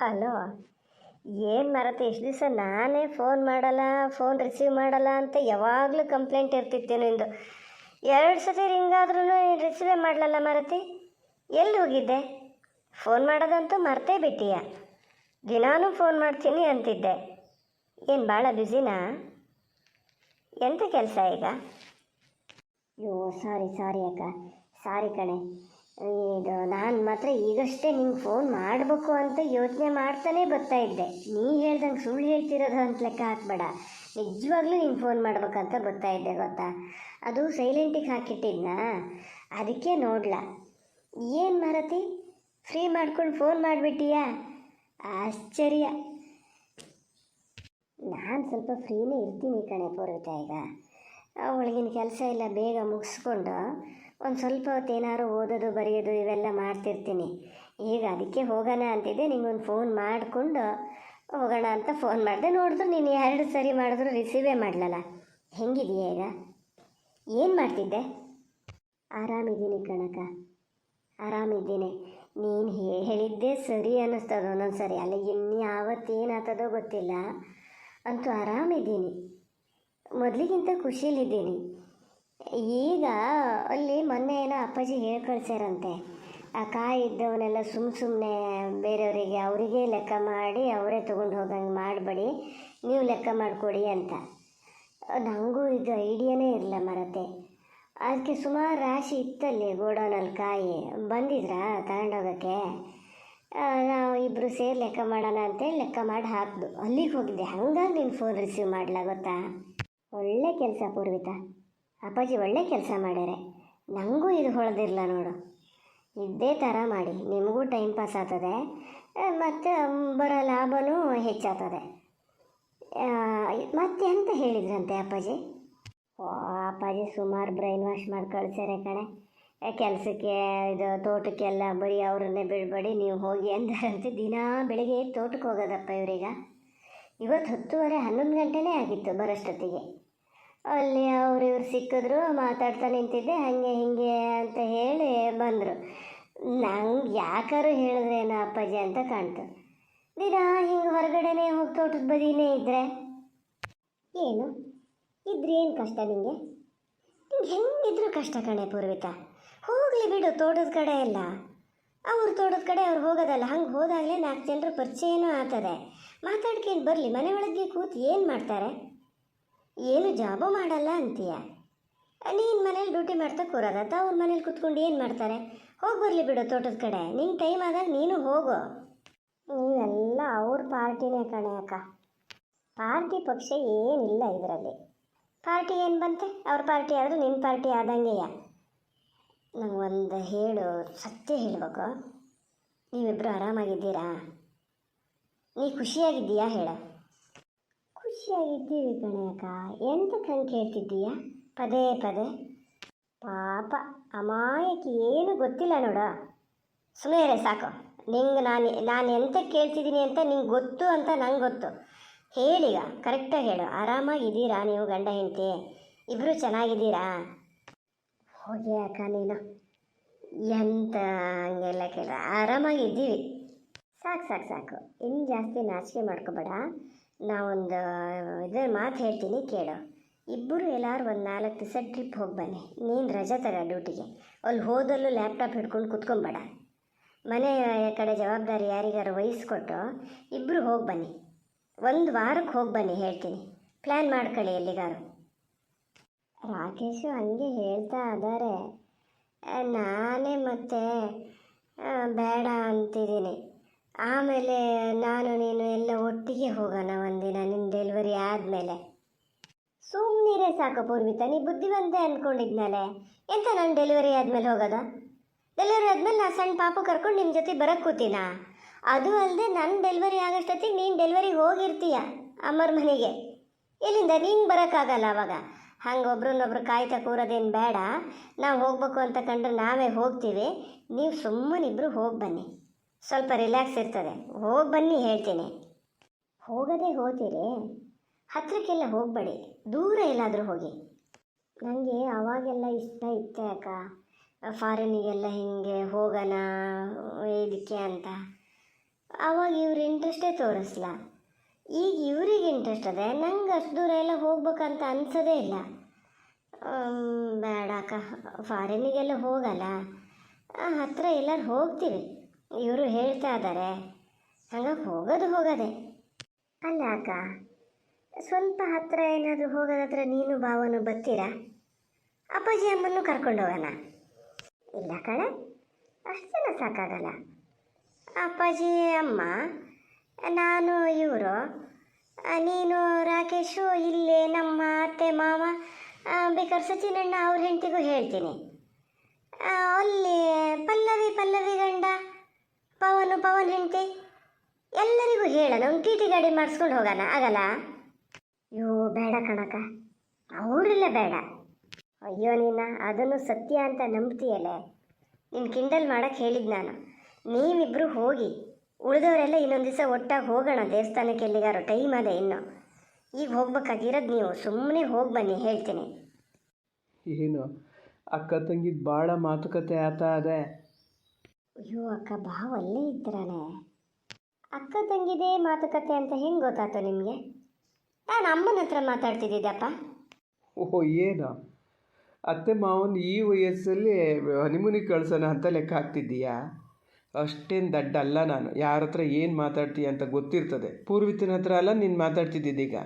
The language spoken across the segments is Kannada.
ಹಲೋ. ಏನು ಮರತೆ ಎಷ್ಟು ದಿವಸ ನಾನೇ ಫೋನ್ ಮಾಡಲ್ಲ, ಫೋನ್ ರಿಸೀವ್ ಮಾಡಲ್ಲ ಅಂತ ಯಾವಾಗಲೂ ಕಂಪ್ಲೇಂಟ್ ಇರ್ತಿತ್ತು ನಿಂದು. 2 ಸತಿ ರಿಂಗ್ ಆದ್ರೂ ರಿಸೀವೇ ಮಾಡಲಲ್ಲ ಮರತಿ. ಎಲ್ಲಿ ಹೋಗಿದ್ದೆ? ಫೋನ್ ಮಾಡೋದಂತೂ ಮರ್ತೇ ಬಿಟ್ಟೀಯ. ದಿನಾನೂ ಫೋನ್ ಮಾಡ್ತೀನಿ ಅಂತಿದ್ದೆ. ಏನು ಭಾಳ ಬ್ಯುಸಿನಾ? ಎಂಥ ಕೆಲಸ ಈಗ? ಅಯ್ಯೋ ಸಾರಿ ಅಕ್ಕ, ಸಾರಿ ಕಣೆ. ಇದು ನಾನು ಮಾತ್ರ ಈಗಷ್ಟೇ ನಿಂಗೆ ಫೋನ್ ಮಾಡಬೇಕು ಅಂತ ಯೋಚನೆ ಮಾಡ್ತಾನೆ ಬರ್ತಾ ಇದ್ದೆ. ನೀ ಹೇಳ್ದಂಗೆ ಸುಳ್ಳು ಹೇಳ್ತಿರೋದು ಅಂತ ಲೆಕ್ಕ ಹಾಕ್ಬೇಡ. ನಿಜವಾಗ್ಲೂ ನಿಂಗೆ ಫೋನ್ ಮಾಡ್ಬೇಕಂತ ಬರ್ತಾ ಇದ್ದೆ ಗೊತ್ತಾ. ಅದು ಸೈಲೆಂಟಿಗೆ ಹಾಕಿಟ್ಟಿದ್ನಾ, ಅದಕ್ಕೆ ನೋಡ್ಲ. ಏನು ಮಾರತಿ, ಫ್ರೀ ಮಾಡ್ಕೊಂಡು ಫೋನ್ ಮಾಡಿಬಿಟ್ಟೀಯಾ? ಆಶ್ಚರ್ಯ. ನಾನು ಸ್ವಲ್ಪ ಫ್ರೀನೇ ಇರ್ತೀನಿ ಕಣೆ ಪೂರ್ವಿತ. ಈಗ ಅವಳಿಗಿನ ಕೆಲಸ ಎಲ್ಲ ಬೇಗ ಮುಗಿಸ್ಕೊಂಡು ಒಂದು ಸ್ವಲ್ಪ ಹೊತ್ತು ಏನಾದ್ರು ಓದೋದು ಬರೆಯೋದು ಇವೆಲ್ಲ ಮಾಡ್ತಿರ್ತೀನಿ. ಈಗ ಅದಕ್ಕೆ ಹೋಗೋಣ ಅಂತಿದ್ದೆ. ನಿಂಗೊಂದು ಫೋನ್ ಮಾಡಿಕೊಂಡು ಹೋಗೋಣ ಅಂತ ಫೋನ್ ಮಾಡಿದೆ. ನೋಡಿದ್ರು ನೀನು 2 ಸರಿ ಮಾಡಿದ್ರು ರಿಸೀವೇ ಮಾಡಲಲ್ಲ. ಹೆಂಗಿದೆಯಾ ಈಗ? ಏನು ಮಾಡ್ತಿದ್ದೆ? ಆರಾಮಿದ್ದೀನಿ ಕಣಕ್ಕ, ಆರಾಮಿದ್ದೀನಿ. ನೀನು ಹೇಳಿದ್ದೇ ಸರಿ ಅನ್ನಿಸ್ತದ ಒಂದೊಂದು ಸರಿ. ಅಲ್ಲ ಇನ್ಯಾವತ್ತೇನಾಗ್ತದೋ ಗೊತ್ತಿಲ್ಲ, ಅಂತೂ ಆರಾಮಿದ್ದೀನಿ. ಮೊದಲಿಗಿಂತ ಖುಷಿಲಿದ್ದೀನಿ. ಈಗ ಅಲ್ಲಿ ಮೊನ್ನೆ ಏನೋ ಅಪ್ಪಾಜಿ ಹೇಳಿ ಕಳ್ಸ್ಯಾರಂತೆ, ಆ ಕಾಯಿ ಇದ್ದವನ್ನೆಲ್ಲ ಸುಮ್ಮನೆ ಬೇರೆಯವರಿಗೆ ಅವರಿಗೆ ಲೆಕ್ಕ ಮಾಡಿ ಅವರೇ ತೊಗೊಂಡು ಹೋಗಂಗೆ ಮಾಡಬೇಡಿ, ನೀವು ಲೆಕ್ಕ ಮಾಡಿಕೊಡಿ ಅಂತ. ನನಗೂ ಇದು ಐಡಿಯಾನೇ ಇರಲಿಲ್ಲ ಮರತೆ. ಅದಕ್ಕೆ ಸುಮಾರು ರಾಶಿ ಇತ್ತಲ್ಲಿ ಗೋಡೌನಲ್ಲಿ ಕಾಯಿ. ಬಂದಿದ್ರಾ ತಗೊಂಡೋಗೋಕ್ಕೆ? ನಾವು ಇಬ್ಬರು ಸೇರಿ ಲೆಕ್ಕ ಮಾಡೋಣ ಅಂತೇಳಿ ಲೆಕ್ಕ ಮಾಡಿ ಹಾಕ್ದು. ಅಲ್ಲಿಗೆ ಹೋಗಿದ್ದೆ, ಹಂಗಾಗಿ ನೀನು ಫೋನ್ ರಿಸೀವ್ ಮಾಡಲ ಗೊತ್ತಾ. ಒಳ್ಳೆ ಕೆಲಸ ಪೂರ್ವಿತ, ಅಪ್ಪಾಜಿ ಒಳ್ಳೆ ಕೆಲಸ ಮಾಡ್ಯಾರೆ. ನನಗೂ ಇದು ಹೊಳೆದಿರಲ್ಲ ನೋಡು. ಇದೇ ಥರ ಮಾಡಿ ನಿಮಗೂ ಟೈಮ್ ಪಾಸ್ ಆಗ್ತದೆ, ಮತ್ತು ಬರೋ ಲಾಭವೂ ಹೆಚ್ಚಾಗ್ತದೆ. ಮತ್ತೆ ಎಂತ ಹೇಳಿದ್ರಂತೆ ಅಪ್ಪಾಜಿ? ಅಪ್ಪಾಜಿ ಸುಮಾರು ಬ್ರೈನ್ ವಾಶ್ ಮಾಡಿ ಕಳಿಸ್ಯಾರೆ ಕಣೆ. ಕೆಲಸಕ್ಕೆ ಇದು ತೋಟಕ್ಕೆಲ್ಲ ಬರೀ ಅವ್ರನ್ನೇ ಬಿಡಬೇಡಿ, ನೀವು ಹೋಗಿ ಅಂದಾರಂತೆ. ದಿನಾ ಬೆಳಿಗ್ಗೆ ತೋಟಕ್ಕೆ ಹೋಗೋದಪ್ಪ ಇವ್ರೀಗ. ಇವತ್ತು 10:30 11 ಗಂಟೆನೇ ಆಗಿತ್ತು ಬರೋಷ್ಟೊತ್ತಿಗೆ. ಅಲ್ಲಿ ಇವ್ರು ಸಿಕ್ಕಿದ್ರು, ಮಾತಾಡ್ತಾ ನಿಂತಿದ್ದೆ. ಹಾಗೆ ಹೀಗೆ ಅಂತ ಹೇಳಿ ಬಂದರು. ನಂಗೆ ಯಾಕಾರು ಹೇಳಿದ್ರೇನೋ ಅಪ್ಪಾಜಿ ಅಂತ ಕಾಣ್ತು. ದಿನ ಹಿಂಗೆ ಹೊರಗಡೆನೇ ಹೋಗಿ ತೋಟದ ಬದಿನೇ ಇದ್ದರೆ ಏನು ಇದ್ರೆ ಏನು ಕಷ್ಟ ನಿಮಗೆ? ನಿಂಗೆ ಹೆಂಗಿದ್ರು ಕಷ್ಟ ಕಣೆ ಪೂರ್ವಿತ. ಹೋಗಲಿ ಬಿಡು ತೋಟದ ಕಡೆ ಎಲ್ಲ. ಅವ್ರ ತೋಟದ ಕಡೆ ಅವ್ರು ಹೋಗೋದಲ್ಲ, ಹಂಗೆ ಹೋದಾಗಲೇ 4 ಜನರ ಪರಿಚಯನೂ ಆಗ್ತದೆ. ಮಾತಾಡ್ಕೊಂಡು ಬರಲಿ. ಮನೆ ಒಳಗೆ ಕೂತು ಏನು ಮಾಡ್ತಾರೆ? ಏನು ಜಾಬು ಮಾಡಲ್ಲ ಅಂತೀಯ. ನೀನು ಮನೇಲಿ ಡ್ಯೂಟಿ ಮಾಡ್ತಾ ಕೂರೋದತ್ತ, ಅವ್ರ ಮನೇಲಿ ಕೂತ್ಕೊಂಡು ಏನು ಮಾಡ್ತಾರೆ? ಹೋಗಿ ಬರಲಿ ಬಿಡು ತೋಟದ ಕಡೆ. ನಿಂಗೆ ಟೈಮ್ ಆದಾಗ ನೀನು ಹೋಗು. ನೀವೆಲ್ಲ ಅವ್ರ ಪಾರ್ಟಿನೇ ಕಣೆ ಅಕ್ಕ. ಪಾರ್ಟಿ ಪಕ್ಷ ಏನಿಲ್ಲ ಇದರಲ್ಲಿ. ಪಾರ್ಟಿ ಏನು ಬಂತೆ? ಅವ್ರ ಪಾರ್ಟಿ ಆದರೂ ನಿನ್ನ ಪಾರ್ಟಿ ಆದಂಗೆಯ. ನಂಗೊಂದು ಹೇಳು, ಸತ್ಯ ಹೇಳಬೇಕು. ನೀವಿಬ್ಬರು ಆರಾಮಾಗಿದ್ದೀರಾ? ನೀ ಖುಷಿಯಾಗಿದ್ದೀಯಾ ಹೇಳ. ಖುಷಿಯಾಗಿದ್ದೀವಿ ಕಣೆ ಅಕ್ಕ. ಎಂತಕ್ಕೆ ಹಂಗೆ ಕೇಳ್ತಿದ್ದೀಯಾ ಪದೇ ಪದೇ? ಪಾಪ ಅಮಾಯಕ್ಕೆ ಏನು ಗೊತ್ತಿಲ್ಲ ನೋಡ. ಸುಮ್ಮನೆ ಸಾಕು. ನಿಂಗೆ ನಾನು ಎಂತಕ್ಕೆ ಕೇಳ್ತಿದ್ದೀನಿ ಅಂತ ನಿಂಗೆ ಗೊತ್ತು ಅಂತ ನಂಗೆ ಗೊತ್ತು. ಹೇಳೀಗ ಕರೆಕ್ಟಾಗಿ ಹೇಳು. ಆರಾಮಾಗಿದ್ದೀರಾ ನೀವು ಗಂಡ ಹೆಂಡತಿ ಇಬ್ಬರು? ಚೆನ್ನಾಗಿದ್ದೀರಾ? ಹೋಗಿ ಅಕ್ಕ ನೀನು ಎಂತ ಹಂಗೆಲ್ಲ ಕೇಳ. ಆರಾಮಾಗಿದ್ದೀವಿ. ಸಾಕು. ಇನ್ನು ಜಾಸ್ತಿ ನಾಚಿಕೆ ಮಾಡ್ಕೋಬೇಡ. ನಾವೊಂದು ಮಾತು ಹೇಳ್ತೀನಿ ಕೇಳು. ಇಬ್ಬರು ಎಲ್ಲರೂ ಒಂದು 4 ದಿವಸ ಟ್ರಿಪ್ ಹೋಗಿ ಬನ್ನಿ. ನೀನು ರಜೆ ತಗ ಡ್ಯೂಟಿಗೆ. ಅಲ್ಲಿ ಹೋದಲ್ಲೂ ಲ್ಯಾಪ್ಟಾಪ್ ಹಿಡ್ಕೊಂಡು ಕುತ್ಕೊಂಬೇಡ. ಮನೆ ಕಡೆ ಜವಾಬ್ದಾರಿ ಯಾರಿಗಾರು ವಹಿಸ್ಕೊಟ್ಟು ಇಬ್ಬರು ಹೋಗಿ ಬನ್ನಿ. 1 ವಾರಕ್ಕೆ ಹೋಗಿ ಬನ್ನಿ ಹೇಳ್ತೀನಿ. ಪ್ಲ್ಯಾನ್ ಮಾಡ್ಕೊಳ್ಳಿ ಎಲ್ಲಿಗಾರು. ರಾಕೇಶು ಹಂಗೆ ಹೇಳ್ತಾ ಇದ್ದಾರೆ. ನಾನೇ ಮತ್ತೆ ಬೇಡ ಅಂತಿದ್ದೀನಿ. ಆಮೇಲೆ ನಾನು ನೀನು ಎಲ್ಲ ಒಟ್ಟಿಗೆ ಹೋಗೋಣ ಒಂದಿನ, ನಿನ್ನ ಡೆಲಿವರಿ ಆದಮೇಲೆ. ಸುಮ್ಮನಿರೇ ಸಾಕು ಪೂರ್ವಿತ. ನೀ ಬುದ್ಧಿವಂತೆ ಅಂದ್ಕೊಂಡಿದ್ನಲೆ. ಎಂತ ನಾನು ಡೆಲಿವರಿ ಆದಮೇಲೆ ಹೋಗೋದ? ಡೆಲಿವರಿ ಆದಮೇಲೆ ನಾನು ಸಣ್ಣ ಪಾಪು ಕರ್ಕೊಂಡು ನಿಮ್ಮ ಜೊತೆ ಬರೋಕ್ಕೆ ಕೂತೀನಾ? ಅದು ಅಲ್ಲದೆ ನನ್ನ ಡೆಲಿವರಿ ಆಗೋಷ್ಟೊತ್ತಿಗೆ ನೀನು ಡೆಲಿವರಿಗೆ ಹೋಗಿರ್ತೀಯ ಅಮ್ಮರ ಮನೆಗೆ. ಇಲ್ಲಿಂದ ನೀನು ಬರೋಕ್ಕಾಗಲ್ಲ ಅವಾಗ. ಹಂಗೆ ಒಬ್ರನ್ನೊಬ್ರು ಕಾಯ್ತಾ ಕೂರೋದೇನು ಬೇಡ. ನಾವು ಹೋಗ್ಬೇಕು ಅಂತ ಕಂಡ್ರೆ ನಾವೇ ಹೋಗ್ತೀವಿ. ನೀವು ಸುಮ್ಮನಿಬ್ಬರು ಹೋಗಿ ಬನ್ನಿ, ಸ್ವಲ್ಪ ರಿಲ್ಯಾಕ್ಸ್ ಇರ್ತದೆ. ಹೋಗಿ ಬನ್ನಿ ಹೇಳ್ತೀನಿ. ಹೋಗೋದೇ ಹೋಗ್ತೀರಿ, ಹತ್ತಿರಕ್ಕೆಲ್ಲ ಹೋಗಬೇಡಿ, ದೂರ ಎಲ್ಲಾದರೂ ಹೋಗಿ. ನನಗೆ ಅವಾಗೆಲ್ಲ ಇಷ್ಟ ಇತ್ತೆ ಅಕ್ಕ, ಫಾರಿನಿಗೆಲ್ಲ ಹಿಂಗೆ ಹೋಗೋಣ ಇದಕ್ಕೆ ಅಂತ. ಆವಾಗ ಆವಾಗ ಇವ್ರು ಇಂಟ್ರೆಸ್ಟೇ ತೋರಿಸ್ಲ. ಈಗ ಇವ್ರಿಗೆ ಇಂಟ್ರೆಸ್ಟ್ ಅದೇ, ನಂಗೆ ಅಷ್ಟು ದೂರ ಎಲ್ಲ ಹೋಗ್ಬೇಕಂತ ಅನ್ಸೋದೇ ಇಲ್ಲ. ಬೇಡ ಅಕ್ಕ, ಫಾರಿನಿಗೆಲ್ಲ ಹೋಗಲ್ಲ, ಹತ್ತಿರ ಎಲ್ಲರೂ ಹೋಗ್ತೀವಿ, ಇವರು ಹೇಳ್ತಾ ಇದ್ದಾರೆ, ಹಂಗಾಗಿ ಹೋಗೋದೇ. ಅಲ್ಲ ಅಕ್ಕ, ಸ್ವಲ್ಪ ಹತ್ತಿರ ಏನಾದರೂ ಹೋಗೋದಾದ್ರೆ ನೀನು ಭಾವನು ಬರ್ತೀರಾ? ಅಪ್ಪಾಜಿ ಅಮ್ಮನ್ನು ಕರ್ಕೊಂಡು ಹೋಗೋಣ. ಇಲ್ಲ ಕಣೆ, ಅಷ್ಟು ಜನ ಸಾಕಾಗಲ್ಲ. ಅಪ್ಪಾಜಿ ಅಮ್ಮ, ನಾನು, ಇವರು, ನೀನು, ರಾಕೇಶು, ಇಲ್ಲೇ ನಮ್ಮ ಅತ್ತೆ ಮಾವ, ಬೇಕಾದ್ರೆ ಸಚಿನಣ್ಣ ಅವ್ರ ಹೆಂಡತಿಗೂ ಹೇಳ್ತೀನಿ. ಅಲ್ಲಿ ಪಲ್ಲವಿ ಗಂಡ, ಪವನ್ ಹೆಂಡತಿ, ಎಲ್ಲರಿಗೂ ಹೇಳೋಣ. ಒಂದು ಟಿ ಟಿ ಗಾಡಿ ಮಾಡಿಸ್ಕೊಂಡು ಹೋಗೋಣ, ಆಗಲ್ಲ? ಅಯ್ಯೋ ಬೇಡ ಕಣಕ್ಕ, ಅವರೆಲ್ಲ ಬೇಡ. ಅಯ್ಯೋ ನೀನು ಅದನ್ನು ಸತ್ಯ ಅಂತ ನಂಬ್ತೀಯಲ್ಲೇ, ನೀನು ಕಿಂಡಲ್ ಮಾಡೋಕ್ಕೆ ಹೇಳಿದ್ದು ನಾನು. ನೀವಿಬ್ಬರು ಹೋಗಿ, ಉಳಿದವರೆಲ್ಲ ಇನ್ನೊಂದು ದಿವಸ ಒಟ್ಟಾಗಿ ಹೋಗೋಣ ದೇವಸ್ಥಾನಕ್ಕೆ, ಎಲ್ಲಿಗಾರು. ಟೈಮ್ ಅದೇ ಇನ್ನು, ಈಗ ಹೋಗ್ಬೇಕಾಗಿರೋದು ನೀವು. ಸುಮ್ಮನೆ ಹೋಗಿ ಬನ್ನಿ, ಹೇಳ್ತೀನಿ. ಏನು ಅಕ್ಕ ತಂಗಿದ್ ಭಾಳ ಮಾತುಕತೆ ಅದೇ? ಅಯ್ಯೋ ಅಕ್ಕ, ಭಾವಲ್ಲೇ ಇದ್ರಾನೆ. ಅಕ್ಕ ತಂಗಿದೇ ಮಾತುಕತೆ ಅಂತ ಹೆಂಗೆ ಗೊತ್ತಾಯ್ತು ನಿಮಗೆ? ನಾನು ಅಮ್ಮನ ಹತ್ರ ಮಾತಾಡ್ತಿದ್ದಿದ್ದಪ್ಪ. ಓಹೋ, ಏನು ಅತ್ತೆ ಮಾವನ ಈ ವಯಸ್ಸಲ್ಲಿ ಹನಿಮೂನಿಗೆ ಕಳ್ಸೋಣ ಅಂತ ಲೆಕ್ಕ ಹಾಕ್ತಿದ್ದೀಯಾ? ಅಷ್ಟೇನು ದಡ್ಡ ಅಲ್ಲ ನಾನು. ಯಾರ ಹತ್ರ ಏನು ಮಾತಾಡ್ತೀಯ ಅಂತ ಗೊತ್ತಿರ್ತದೆ. ಪೂರ್ವಿತನ ಹತ್ರ ಅಲ್ಲ ನೀನು ಮಾತಾಡ್ತಿದ್ದಿದ್ದೀಗ.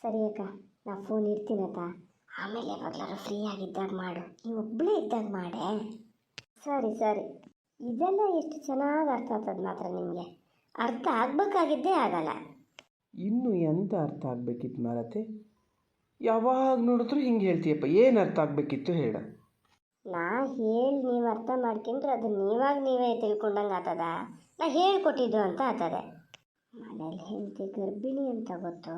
ಸರಿ ಅಕ್ಕ, ನಾ ಫೋನ್ ಇಡ್ತೀನಕ್ಕ, ಆಮೇಲೆ ಯಾವಾಗಲಾರು ಫ್ರೀ ಆಗಿದ್ದಾಗ ಮಾಡು. ನೀವು ಒಬ್ಬಳೇ ಇದ್ದಾಗ ಮಾಡೇ. ಸರಿ. ಇದೆಲ್ಲ ಎಷ್ಟು ಚೆನ್ನಾಗಿ ಅರ್ಥ ಆಗ್ತದೆ ಮಾತ್ರ ನಿಮಗೆ. ಅರ್ಥ ಆಗಬೇಕಾಗಿದ್ದೇ ಆಗಲ್ಲ. ಇನ್ನು ಎಂತ ಅರ್ಥ ಆಗಬೇಕಿತ್ತು ಮಾರತೆ? ಯಾವಾಗ ನೋಡಿದ್ರು ಹಿಂಗೆ ಹೇಳ್ತೀಯಪ್ಪ. ಏನು ಅರ್ಥ ಆಗಬೇಕಿತ್ತು ಹೇಳ. ನಾ ಹೇಳಿ ನೀವು ಅರ್ಥ ಮಾಡ್ಕೊಂಡ್ರೆ ಅದು ನೀವೇ ತಿಳ್ಕೊಂಡಂಗೆ ಆಗ್ತದ. ನಾ ಹೇಳ್ಕೊಟ್ಟಿದ್ದು ಅಂತ ಆಗ್ತದೆ. ಮನೇಲಿ ಹೆಂಡತಿ ಗರ್ಭಿಣಿ ಅಂತ ಗೊತ್ತು,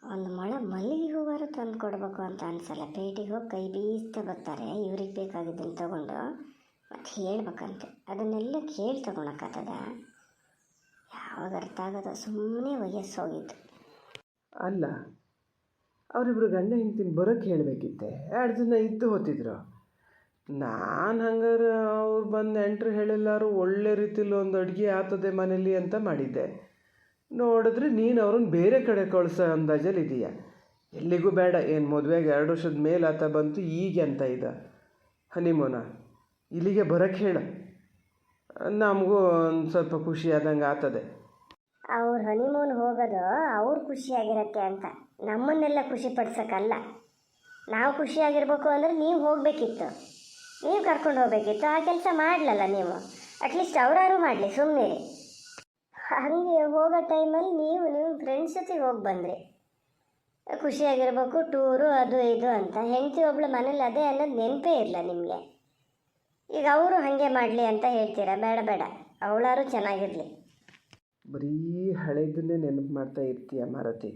ಒಂದು ಮೊಳ ಮಲ್ಲಿಗೆ ಹೂವಾರು ತಂದು ಕೊಡಬೇಕು ಅಂತ ಅನ್ಸಲ್ಲ. ಪೇಟೆಗೆ ಹೋಗಿ ಕೈ ಬೀಸ್ತಾ ಬರ್ತಾರೆ, ಇವ್ರಿಗೆ ಬೇಕಾಗಿದ್ದನ್ನು ತಗೊಂಡು. ಮತ್ತು ಹೇಳ್ಬೇಕಂತೆ, ಅದನ್ನೆಲ್ಲ ಕೇಳಿ ತಗೊಳಕ್ಕಾಗ್ತದ? ಯಾವಾಗ ಅರ್ಥ ಆಗೋದು? ಸುಮ್ಮನೆ ವಯಸ್ಸು ಹೋಗಿದ್ದು. ಅಲ್ಲ, ಅವರಿಬ್ರು ಗಂಡ ಹೆಂಡ್ತಿನ ಬರೋಕ್ಕೆ ಹೇಳಬೇಕಿತ್ತೆ. 2 ದಿನ ಇದ್ದು ಹೋತಿದ್ರು. ನಾನು ಹಂಗಾರೆ ಅವ್ರು ಬಂದು ನೆಂಟರು ಹೇಳಿಲ್ಲಾರು ಒಳ್ಳೆ ರೀತಿಲಿ ಒಂದು ಅಡುಗೆ ಆಗ್ತದೆ ಮನೇಲಿ ಅಂತ ಮಾಡಿದ್ದೆ. ನೋಡಿದ್ರೆ ನೀನು ಅವ್ರನ್ನ ಬೇರೆ ಕಡೆ ಕಳಿಸೋ ಅಂದಾಜಲ್ಲಿ ಇದೆಯಾ? ಎಲ್ಲಿಗೂ ಬೇಡ. ಏನು ಮದುವೆಗೆ 2 ವರ್ಷದ ಮೇಲೆ ಆತ ಬಂತು, ಈಗ ಅಂತ ಇದೆ ಹನಿಮೂನ. ಇಲ್ಲಿಗೆ ಬರೋಕ್ಕೆ ಹೇಳ, ನಮಗೂ ಒಂದು ಸ್ವಲ್ಪ ಖುಷಿ ಆದಂಗೆ ಆಗ್ತದೆ. ಅವ್ರ ಹನಿಮೂನ್ ಹೋಗೋದು ಅವ್ರು ಖುಷಿಯಾಗಿರತ್ತೆ ಅಂತ, ನಮ್ಮನ್ನೆಲ್ಲ ಖುಷಿ ಪಡ್ಸೋಕ್ಕಲ್ಲ. ನಾವು ಖುಷಿಯಾಗಿರ್ಬೇಕು ಅಂದರೆ ನೀವು ಹೋಗಬೇಕಿತ್ತು, ನೀವು ಕರ್ಕೊಂಡು ಹೋಗಬೇಕಿತ್ತು. ಆ ಕೆಲಸ ಮಾಡಲಲ್ಲ ನೀವು. ಅಟ್ಲೀಸ್ಟ್ ಅವರಾರು ಮಾಡಲಿ, ಸುಮ್ಮನೆ. ಹಾಗೆ ಹೋಗೋ ಟೈಮಲ್ಲಿ ನೀವು ಫ್ರೆಂಡ್ಸ್ ಜೊತೆಗೆ ಹೋಗಿ ಬಂದ್ರಿ, ಖುಷಿಯಾಗಿರ್ಬೇಕು, ಟೂರು ಅದು ಇದು ಅಂತ. ಹೆಂಡತಿ ಒಬ್ಳು ಮನೇಲಿ ಅದೇ ಅನ್ನೋದು ನೆನಪೇ ಇರಲ್ಲ ನಿಮಗೆ. ಈಗ ಅವರು ಹಾಗೆ ಮಾಡಲಿ ಅಂತ ಹೇಳ್ತೀರಾ? ಬೇಡ, ಅವಳಾರು ಚೆನ್ನಾಗಿರಲಿ. ಬರೀ ಹಳೇದನ್ನೇ ನೆನಪು ಮಾಡ್ತಾ ಇರ್ತೀಯ ಮಾರತಿ.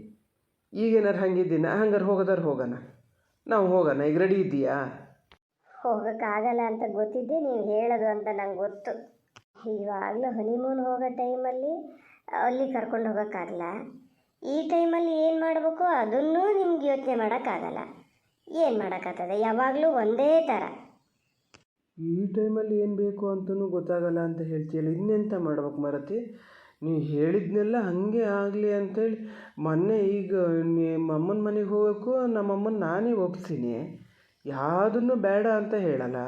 ಈಗೇನಾರು ಹಂಗಿದ್ದೀನ? ಹಂಗಾರೆ ಹೋಗೋಣ, ನಾವು ಹೋಗೋಣ. ಈಗ ರೆಡಿ ಇದ್ದೀಯಾ? ಹೋಗೋಕ್ಕಾಗಲ್ಲ ಅಂತ ಗೊತ್ತಿದ್ದೆ ನೀವು ಹೇಳೋದು ಅಂತ ನಂಗೆ ಗೊತ್ತು. ಇವಾಗಲೂ ಹನಿಮೂನ್ ಹೋಗೋ ಟೈಮಲ್ಲಿ ಅಲ್ಲಿ ಕರ್ಕೊಂಡು ಹೋಗೋಕ್ಕಾಗಲ್ಲ. ಈ ಟೈಮಲ್ಲಿ ಏನು ಮಾಡಬೇಕು ಅದನ್ನೂ ನಿಮ್ಗೆ ಯೋಚನೆ ಮಾಡೋಕ್ಕಾಗಲ್ಲ. ಏನು ಮಾಡೋಕ್ಕಾಗ್ತದೆ? ಯಾವಾಗಲೂ ಒಂದೇ ಥರ. ಈ ಟೈಮಲ್ಲಿ ಏನು ಬೇಕು ಅಂತಲೂ ಗೊತ್ತಾಗಲ್ಲ ಅಂತ ಹೇಳ್ತೀಯಲ್ಲ, ಇನ್ನೆಂತ ಮಾಡ್ಬೇಕು ಮಾರತಿ? ನೀವು ಹೇಳಿದ್ನೆಲ್ಲ ಹಾಗೆ ಆಗಲಿ ಅಂಥೇಳಿ ಮೊನ್ನೆ ಈಗ ನಿಮ್ಮ ಅಮ್ಮನ ಮನೆಗೆ ಹೋಗೋಕ್ಕೂ ನಮ್ಮಮ್ಮನ ನಾನೇ ಒಪ್ತೀನಿ. ಯಾವುದನ್ನು ಬೇಡ ಅಂತ ಹೇಳಲ್ಲ.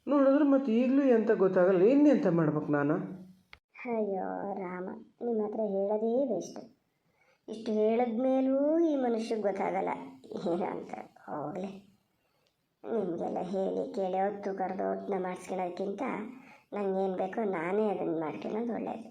ನೋಡಿದ್ರೆ ಮತ್ತು ಈಗಲೂ ಎಂತ ಗೊತ್ತಾಗಲ್ಲ. ಇನ್ನೆಂತ ಮಾಡ್ಬೇಕು ನಾನು? ಅಯ್ಯೋ ರಾಮ, ನಿಮ್ಮ ಹತ್ರ ಹೇಳೋದೇ ವೇಸ್ಟು. ಇಷ್ಟು ಹೇಳಿದ್ಮೇಲೂ ಈ ಮನುಷ್ಯಗೆ ಗೊತ್ತಾಗಲ್ಲ ಏನಂತ. ಹೋಗಲಿ, ನಿಮಗೆಲ್ಲ ಹೇಳಿ ಕೇಳಿ ಹೊತ್ತು ಕರೆದು ಹೊತ್ತನ್ನ ಮಾಡಿಸ್ಕೊಳ್ಳೋದಕ್ಕಿಂತ ನನಗೇನು ಬೇಕೋ ನಾನೇ ಅದನ್ನು ಮಾಡ್ಕೊಳ್ಳೋದು ಒಳ್ಳೆಯದು.